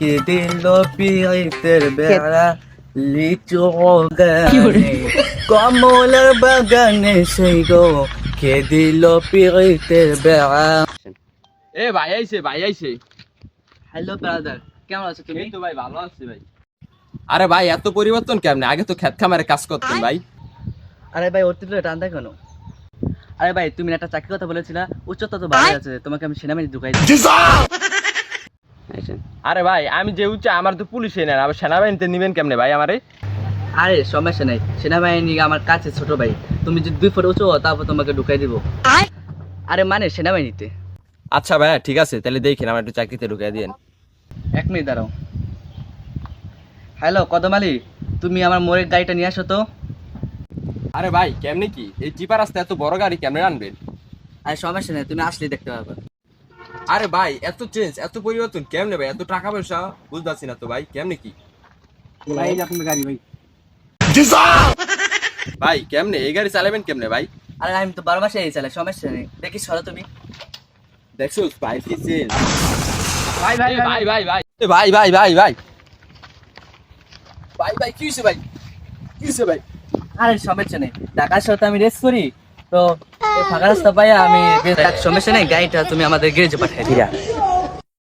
কে দিল পিরিতের বেড়া লিচু বাগানে কমলার বাগানে সেই গো কে দিল পিরিতের বেড়া। এ ভাই আইছে। হ্যালো ব্রাদার, কেমন আছো তুমি? এই তো ভাই ভালো আছি ভাই। আরে ভাই এত পরিবর্তন কেমনে? আগে তো খেত খামারে কাজ করতেন ভাই। আরে ভাই ওর তুলে টান কেন? আরে ভাই তুমি একটা চাকরির কথা বলেছিলা, উচ্চতা তো ভালো আছে, তোমাকে আমি সেনাবাহিনী ঢুকাই দিই। আরে ভাই আমি যে উচ্চ আমার তো পুলিশে নেন, আবার সেনাবাহিনীতে নিবেন কেমনে ভাই আমারে? আরে সমস্যা নাই, সেনাবাহিনী আমার কাছে ছোট ভাই, তুমি যদি 2 ফুট উঁচু হও তারপর তোমাকে ঢুকাই দিব। আরে মানে সেনাবাহিনীতে। আচ্ছা ভাই ঠিক আছে, তাহলে দেখেন আমার একটু চাকরিতে ঢুকাই দিয়েন। 1 মিনিট দাঁড়াও। হ্যালো কদম আলী, তুমি আমার মোড়ের গাড়িটা নিয়ে আসো তো। আরে ভাই কেমনে কি এই চিপা রাস্তা এত বড় গাড়ি কেমনে আনবেন? আরে সমস্যা নেই, তুমি আসলেই দেখতে পাবে। আরে ভাই এত চেঞ্জ এত পরিবর্তন কেমনে ভাই? এত টাকা পয়সা বুঝতেছি না তো ভাই, কেমনে কি ভাই আপনার গাড়ি ভাই। ভাই কেমনে এই গাড়ি চালাবেন কেমনে ভাই? আরে আমি তো 12 মাসে এই চালাই, সমস্যা নেই, দেখি সরো তুমি। দেখছো ভাই কি চেঞ্জ। ভাই ভাই ভাই ভাই ভাই এ ভাই ভাই ভাই ভাই ভাই ভাই কি হইছে ভাই? কি হইছে ভাই? আরে সমস্যা নেই, ঢাকার সাথে আমি রেস করি তো এই ফাঁকা রাস্তা পাই আমি, সমস্যা নেই, গাড়িটা তুমি আমাদের গ্যারেজে পাঠিয়ে দিও।